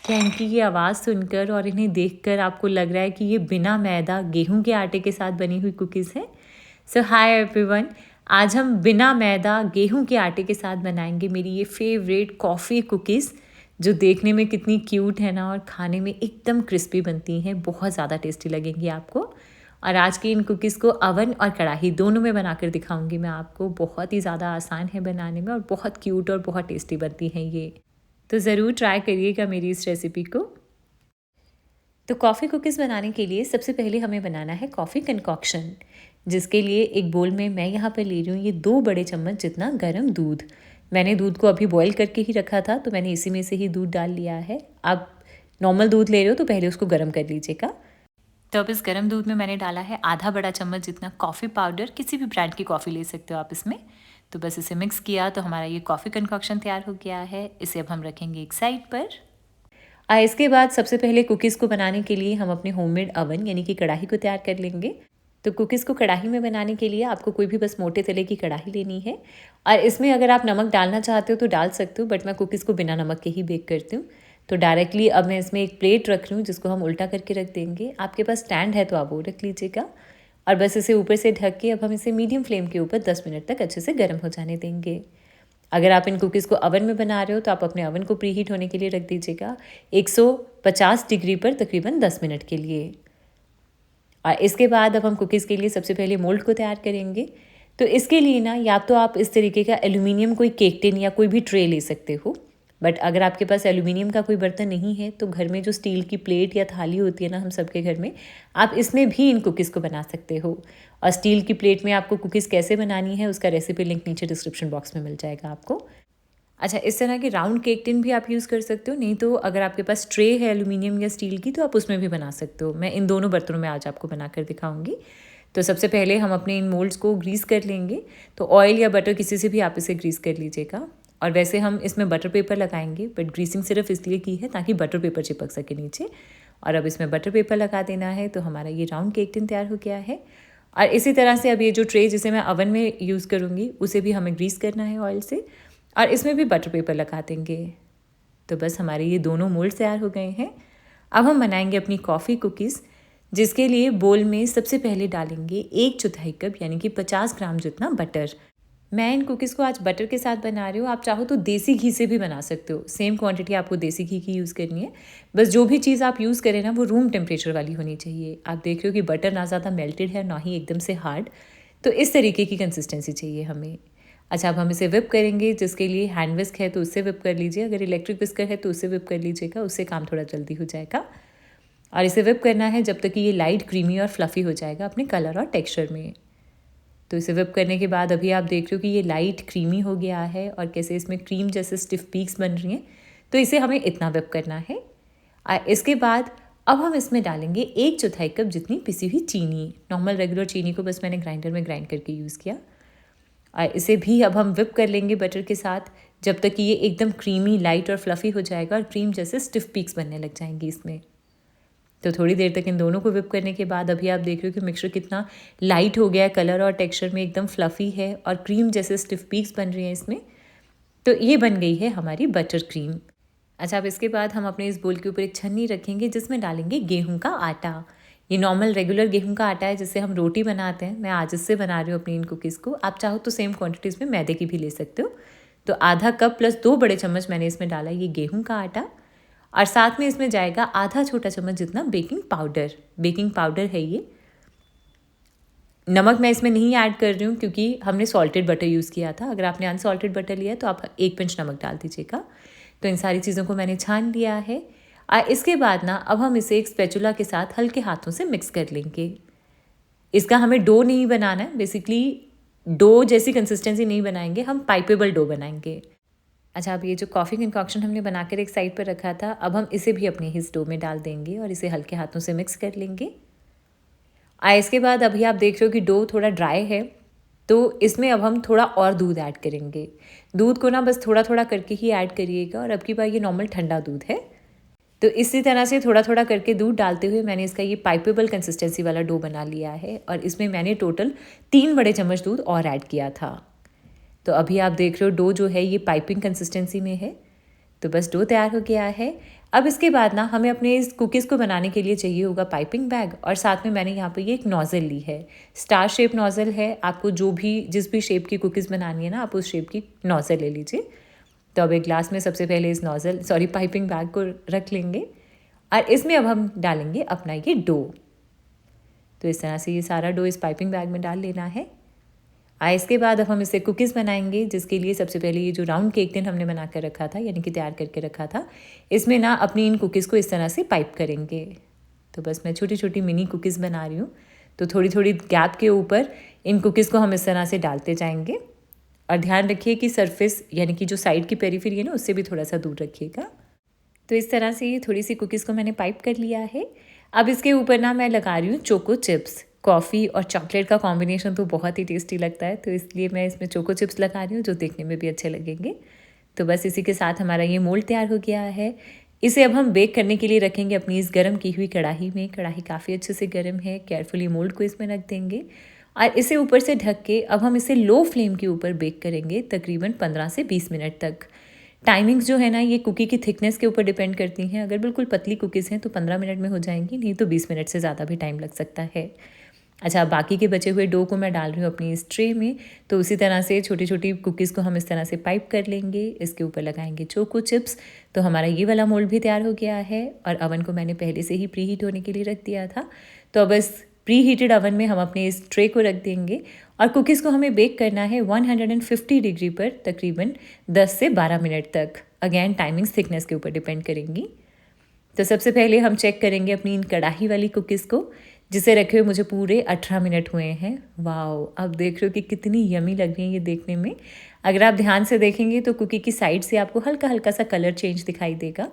क्या इनकी ये आवाज़ सुनकर और इन्हें देखकर आपको लग रहा है कि ये बिना मैदा गेहूं के आटे के साथ बनी हुई कुकीज़ है? सो हाय एवरीवन, आज हम बिना मैदा गेहूं के आटे के साथ बनाएंगे मेरी ये फेवरेट कॉफ़ी कुकीज़, जो देखने में कितनी क्यूट है ना और खाने में एकदम क्रिस्पी बनती हैं, बहुत ज़्यादा टेस्टी लगेंगी आपको। और आज की इन कुकीज़ को अवन और कढ़ाई दोनों में बनाकर दिखाऊंगी मैं आपको। बहुत ही ज़्यादा आसान है बनाने में और बहुत क्यूट और बहुत टेस्टी बनती हैं ये। तो ज़रूर ट्राई करिएगा मेरी इस रेसिपी को। तो कॉफ़ी कुकीज़ बनाने के लिए सबसे पहले हमें बनाना है कॉफ़ी कंकॉक्शन, जिसके लिए एक बोल में मैं यहाँ पर ले रही हूँ ये 2 बड़े चम्मच जितना गर्म दूध। मैंने दूध को अभी बॉईल करके ही रखा था, तो मैंने इसी में से ही दूध डाल लिया है। आप नॉर्मल दूध ले रहे हो तो पहले उसको गर्म कर लीजिएगा। तो अब इस गर्म दूध में मैंने डाला है आधा बड़ा चम्मच जितना कॉफ़ी पाउडर। किसी भी ब्रांड की कॉफ़ी ले सकते हो आप इसमें। तो बस इसे मिक्स किया तो हमारा ये कॉफ़ी कंकॉक्शन तैयार हो गया है। इसे अब हम रखेंगे एक साइड पर। इसके बाद सबसे पहले कुकीज़ को बनाने के लिए हम अपने होममेड अवन यानी कि कढ़ाई को तैयार कर लेंगे। तो कुकीज़ को कढ़ाई में बनाने के लिए आपको कोई भी बस मोटे तले की कढ़ाई लेनी है, और इसमें अगर आप नमक डालना चाहते हो तो डाल सकते हो, बट मैं कुकीज़ को बिना नमक के ही बेक करती हूँ। तो डायरेक्टली अब मैं इसमें एक प्लेट रख रही हूँ जिसको हम उल्टा करके रख देंगे। आपके पास स्टैंड है तो आप वो रख लीजिएगा, और बस इसे ऊपर से ढक के अब हम इसे मीडियम फ्लेम के ऊपर 10 मिनट तक अच्छे से गर्म हो जाने देंगे। अगर आप इन कुकीज़ को अवन में बना रहे हो तो आप अपने अवन को प्रीहीट होने के लिए रख दीजिएगा 150 डिग्री पर तकरीबन 10 मिनट के लिए। और इसके बाद अब हम कुकीज़ के लिए सबसे पहले मोल्ड को तैयार करेंगे। तो इसके लिए ना या तो आप इस तरीके का एल्यूमिनियम कोई केक टिन या कोई भी ट्रे ले सकते हो, बट अगर आपके पास एल्यूमिनियम का कोई बर्तन नहीं है तो घर में जो स्टील की प्लेट या थाली होती है ना हम सबके घर में, आप इसमें भी इन कुकीज़ को बना सकते हो। और स्टील की प्लेट में आपको कुकीज़ कैसे बनानी है उसका रेसिपी लिंक नीचे डिस्क्रिप्शन बॉक्स में मिल जाएगा आपको। अच्छा, इस तरह की राउंड केक टिन भी आप यूज़ कर सकते हो, नहीं तो अगर आपके पास ट्रे है एल्यूमिनियम या स्टील की तो आप उसमें भी बना सकते हो। मैं इन दोनों बर्तनों में आज आपको बनाकर दिखाऊंगी। तो सबसे पहले हम अपने इन मोल्ड्स को ग्रीस कर लेंगे। तो ऑयल या बटर किसी से भी आप इसे ग्रीस कर लीजिएगा। और वैसे हम इसमें बटर पेपर लगाएंगे, बट ग्रीसिंग सिर्फ इसलिए की है ताकि बटर पेपर चिपक सके नीचे। और अब इसमें बटर पेपर लगा देना है। तो हमारा ये राउंड केक टिन तैयार हो गया है। और इसी तरह से अब ये जो ट्रे जिसे मैं अवन में यूज़ करूँगी उसे भी हमें ग्रीस करना है ऑयल से, और इसमें भी बटर पेपर लगा देंगे। तो बस हमारे ये दोनों मोल्ड तैयार हो गए हैं। अब हम बनाएंगे अपनी कॉफ़ी कुकीज़, जिसके लिए बोल में सबसे पहले डालेंगे 1/4 कप यानी कि 50 ग्राम जितना बटर। मैं इन कुकीज़ को आज बटर के साथ बना रही हूँ। आप चाहो तो देसी घी से भी बना सकते हो। सेम क्वांटिटी आपको देसी घी की यूज़ करनी है। बस जो भी चीज़ आप यूज़ करें ना वो रूम टेम्परेचर वाली होनी चाहिए। आप देख रहे हो कि बटर ना ज़्यादा मेल्टेड है ना ही एकदम से हार्ड, तो इस तरीके की कंसिस्टेंसी चाहिए हमें। अच्छा, अब हम इसे विप करेंगे, जिसके लिए हैंड विस्क है तो उससे विप कर लीजिए। अगर इलेक्ट्रिक विस्कर है तो उससे विप कर लीजिएगा, उससे काम थोड़ा जल्दी हो जाएगा। और इसे विप करना है जब तक कि ये लाइट क्रीमी और फ्लफ़ी हो जाएगा अपने कलर और टेक्सचर में। तो इसे विप करने के बाद अभी आप देख रहे हो कि ये लाइट क्रीमी हो गया है और कैसे इसमें क्रीम जैसे स्टिफ पीक्स बन रही हैं। तो इसे हमें इतना विप करना है। और इसके बाद अब हम इसमें डालेंगे 1/4 कप जितनी पिसी हुई चीनी। नॉर्मल रेगुलर चीनी को बस मैंने ग्राइंडर में ग्राइंड करके यूज़ किया। और इसे भी अब हम विप कर लेंगे बटर के साथ जब तक कि ये एकदम क्रीमी लाइट और फ्लफ़ी हो जाएगा और क्रीम जैसे स्टिफ पीक्स बनने लग जाएंगी इसमें। तो थोड़ी देर तक इन दोनों को विप करने के बाद अभी आप देख रहे हो कि मिक्सचर कितना लाइट हो गया है, कलर और टेक्सचर में एकदम फ्लफ़ी है और क्रीम जैसे स्टिफ पीक्स बन रही हैं इसमें। तो ये बन गई है हमारी बटर क्रीम। अच्छा, अब इसके बाद हम अपने इस बोल के ऊपर एक छन्नी रखेंगे जिसमें डालेंगे गेहूं का आटा। ये नॉर्मल रेगुलर गेहूं का आटा है जिससे हम रोटी बनाते हैं। मैं आज इससे बना रही हूँ अपनी इन कुकीज़ को। आप चाहो तो सेम क्वांटिटीज़ में मैदे की भी ले सकते हो। तो आधा कप प्लस 2 बड़े चम्मच मैंने इसमें डाला ये गेहूं का आटा, और साथ में इसमें जाएगा आधा छोटा चम्मच जितना बेकिंग पाउडर। बेकिंग पाउडर है ये। नमक मैं इसमें नहीं ऐड कर रही हूँ क्योंकि हमने सॉल्टेड बटर यूज़ किया था। अगर आपने अनसॉल्टेड बटर लिया है तो आप 1 पिंच नमक डाल दीजिएगा। तो इन सारी चीज़ों को मैंने छान लिया है। इसके बाद ना अब हम इसे एक स्पैचुला के साथ हल्के हाथों से मिक्स कर लेंगे। इसका हमें डो नहीं बनाना है, बेसिकली डो जैसी कंसिस्टेंसी नहीं बनाएंगे, हम पाइपेबल डो बनाएंगे। अच्छा, अब ये जो कॉफ़ी कंकॉक्शन हमने बनाकर एक साइड पर रखा था, अब हम इसे भी अपने इस डो में डाल देंगे और इसे हल्के हाथों से मिक्स कर लेंगे। इसके बाद अभी आप देख रहे हो कि डो थोड़ा ड्राई है, तो इसमें अब हम थोड़ा और दूध ऐड करेंगे। दूध को ना बस थोड़ा थोड़ा करके ही ऐड करिएगा, और अब की बार ये नॉर्मल ठंडा दूध है। तो इसी तरह से थोड़ा थोड़ा करके दूध डालते हुए मैंने इसका ये पाइपेबल कंसिस्टेंसी वाला डो बना लिया है, और इसमें मैंने टोटल 3 बड़े चम्मच दूध और ऐड किया था। तो अभी आप देख रहे हो डो जो है ये पाइपिंग कंसिस्टेंसी में है। तो बस डो तैयार हो गया है। अब इसके बाद ना हमें अपने इस कुकीज़ को बनाने के लिए चाहिए होगा पाइपिंग बैग, और साथ में मैंने यहाँ पे ये एक नोज़ल ली है। स्टार शेप नोज़ल है, आपको जिस भी शेप की कुकीज़ बनानी है ना, आप उस शेप की नोज़ल ले लीजिए। तो अब एक ग्लास में सबसे पहले इस पाइपिंग बैग को रख लेंगे और इसमें अब हम डालेंगे अपना ये डो। तो इस तरह से ये सारा डो इस पाइपिंग बैग में डाल लेना है। इसके बाद अब हम इससे कुकीज़ बनाएंगे, जिसके लिए सबसे पहले ये जो राउंड केक टिन हमने बना कर रखा था, यानी कि तैयार करके रखा था, इसमें ना अपनी इन कुकीज़ को इस तरह से पाइप करेंगे। तो बस मैं छोटी छोटी मिनी कुकीज़ बना रही हूँ, तो थोड़ी थोड़ी गैप के ऊपर इन कुकीज़ को हम इस तरह से डालते जाएंगे। और ध्यान रखिए कि सरफेस यानी कि जो साइड की पेरीफेरी है ना, उससे भी थोड़ा सा दूर रखिएगा। तो इस तरह से ये थोड़ी सी कुकीज़ को मैंने पाइप कर लिया है। अब इसके ऊपर ना मैं लगा रही हूँ चोको चिप्स। कॉफ़ी और चॉकलेट का कॉम्बिनेशन तो बहुत ही टेस्टी लगता है, तो इसलिए मैं इसमें चोको चिप्स लगा रही हूँ, जो देखने में भी अच्छे लगेंगे। तो बस इसी के साथ हमारा ये मोल्ड तैयार हो गया है। इसे अब हम बेक करने के लिए रखेंगे अपनी इस गर्म की हुई कढ़ाई में। कढ़ाई काफ़ी अच्छे से गर्म है। केयरफुली मोल्ड को इसमें रख देंगे और इसे ऊपर से ढक के अब हम इसे लो फ्लेम के ऊपर बेक करेंगे तकरीबन 15 से 20 मिनट तक। टाइमिंग्स जो है ना, ये कुकी की थिकनेस के ऊपर डिपेंड करती हैं। अगर बिल्कुल पतली कुकीज़ हैं तो 15 मिनट में हो जाएंगी, नहीं तो 20 मिनट से ज़्यादा भी टाइम लग सकता है। अच्छा, बाकी के बचे हुए डो को मैं डाल रही हूँ अपनी इस ट्रे में। तो उसी तरह से छोटी छोटी कुकीज़ को हम इस तरह से पाइप कर लेंगे, इसके ऊपर लगाएंगे चोको चिप्स। तो हमारा ये वाला मोल्ड भी तैयार हो गया है और अवन को मैंने पहले से ही प्री हीट होने के लिए रख दिया था। तो अब इस प्री हीटेड अवन में हम अपने इस ट्रे को रख देंगे और कुकीज़ को हमें बेक करना है 150 डिग्री पर तकरीबन 10 से 12 मिनट तक। अगेन टाइमिंग्स थिकनेस के ऊपर डिपेंड करेंगी। तो सबसे पहले हम चेक करेंगे अपनी इन कढ़ाई वाली कुकीज़ को, जिसे रखे हुए मुझे पूरे 18 मिनट हुए हैं। वाओ, अब देख रहे हो कि कितनी यमी लग रही है ये देखने में। अगर आप ध्यान से देखेंगे तो कुकी की साइड से आपको हल्का हल्का सा कलर चेंज दिखाई देगा।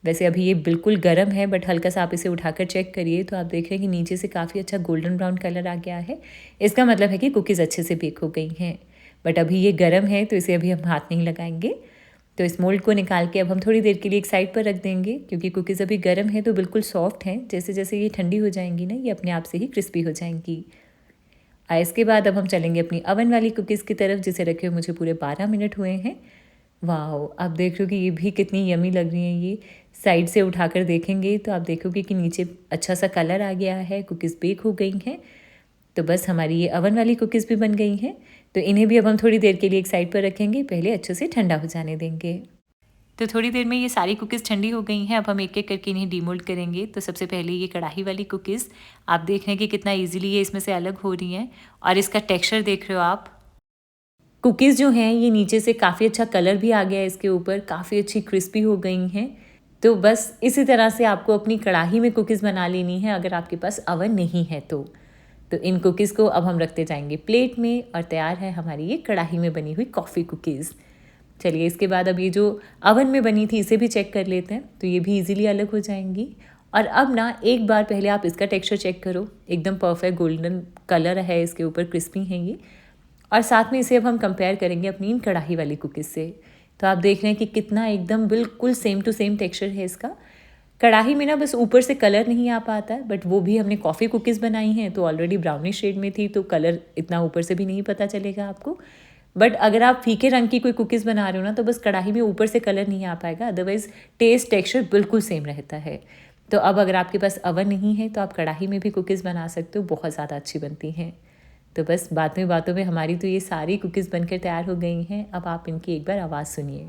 वैसे अभी ये बिल्कुल गर्म है, बट हल्का सा आप इसे उठाकर चेक करिए तो आप देख रहे हैं कि नीचे से काफ़ी अच्छा गोल्डन ब्राउन कलर आ गया है। इसका मतलब है कि कुकीज़ अच्छे से बेक हो गई हैं। बट अभी ये गर्म है तो इसे अभी हम हाथ नहीं लगाएंगे। तो इस मोल्ड को निकाल के अब हम थोड़ी देर के लिए एक साइड पर रख देंगे, क्योंकि कुकीज़ अभी गर्म है तो बिल्कुल सॉफ्ट हैं। जैसे जैसे ये ठंडी हो जाएंगी ना, ये अपने आप से ही क्रिस्पी हो जाएंगी। इसके बाद अब हम चलेंगे अपनी अवन वाली कुकीज़ की तरफ, जिसे रखे हुए मुझे पूरे 12 मिनट हुए हैं। वाओ, आप देख रहे हो कि ये भी कितनी यमी लग रही हैं। ये साइड से उठाकर देखेंगे तो आप देखोगे कि नीचे अच्छा सा कलर आ गया है, कुकीज़ बेक हो गई हैं। तो बस हमारी ये अवन वाली कुकीज़ भी बन गई हैं। तो इन्हें भी अब हम थोड़ी देर के लिए एक साइड पर रखेंगे, पहले अच्छे से ठंडा हो जाने देंगे। तो थोड़ी देर में ये सारी कुकीज़ ठंडी हो गई हैं। अब हम एक एक करके इन्हें डीमोल्ड करेंगे। तो सबसे पहले ये कढ़ाई वाली कुकीज़, आप देख रहे हैं कि कितना ईजिली ये इसमें से अलग हो रही हैं और इसका टेक्स्चर देख रहे हो आप। कुकीज़ जो हैं ये नीचे से काफ़ी अच्छा कलर भी आ गया है इसके ऊपर, काफ़ी अच्छी क्रिस्पी हो गई हैं। तो बस इसी तरह से आपको अपनी कढ़ाई में कुकीज़ बना लेनी है, अगर आपके पास अवन नहीं है तो। इन कुकीज़ को अब हम रखते जाएंगे प्लेट में और तैयार है हमारी ये कढ़ाई में बनी हुई कॉफ़ी कुकीज़। चलिए, इसके बाद अब ये जो अवन में बनी थी इसे भी चेक कर लेते हैं। तो ये भी इजीली अलग हो जाएंगी। और अब ना एक बार पहले आप इसका टेक्सचर चेक करो, एकदम परफेक्ट गोल्डन कलर है इसके ऊपर, क्रिस्पी हैं ये। और साथ में इसे अब हम कंपेयर करेंगे अपनी इन कढ़ाई वाली कुकीज़ से। तो आप देख रहे हैं कि कितना एकदम बिल्कुल सेम टू सेम टेक्सचर है इसका। कढ़ाई में ना बस ऊपर से कलर नहीं आ पाता है, बट वो भी हमने कॉफ़ी कुकीज़ बनाई हैं तो ऑलरेडी ब्राउनिश शेड में थी, तो कलर इतना ऊपर से भी नहीं पता चलेगा आपको। बट अगर आप फीके रंग की कोई कुकीज़ बना रहे हो ना, तो बस कढ़ाई में ऊपर से कलर नहीं आ पाएगा, अदरवाइज़ टेस्ट टेक्सचर बिल्कुल सेम रहता है। तो अब अगर आपके पास अवन नहीं है तो आप कढ़ाई में भी कुकीज़ बना सकते हो, बहुत ज़्यादा अच्छी बनती हैं। तो बस बातों में हमारी तो ये सारी कुकीज़ बनकर तैयार हो गई हैं। अब आप इनकी एक बार आवाज़ सुनिए,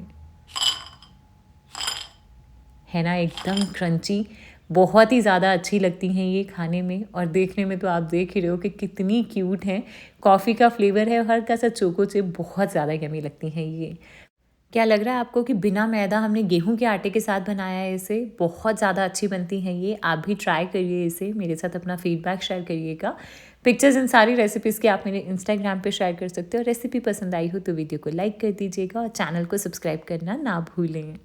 है ना एकदम क्रंची, बहुत ही ज़्यादा अच्छी लगती हैं ये खाने में। और देखने में तो आप देख ही रहे हो कि कितनी क्यूट हैं। कॉफ़ी का फ्लेवर है और हल्का सा चोको चिप, बहुत ज़्यादा यमी लगती हैं ये। क्या लग रहा है आपको कि बिना मैदा हमने गेहूं के आटे के साथ बनाया है इसे? बहुत ज़्यादा अच्छी बनती हैं ये। आप भी ट्राई करिए इसे, मेरे साथ अपना फीडबैक शेयर करिएगा। पिक्चर्स इन सारी रेसिपीज़ के आप मेरे इंस्टाग्राम पे शेयर कर सकते हो। और रेसिपी पसंद आई हो तो वीडियो को लाइक कर दीजिएगा और चैनल को सब्सक्राइब करना ना भूलें।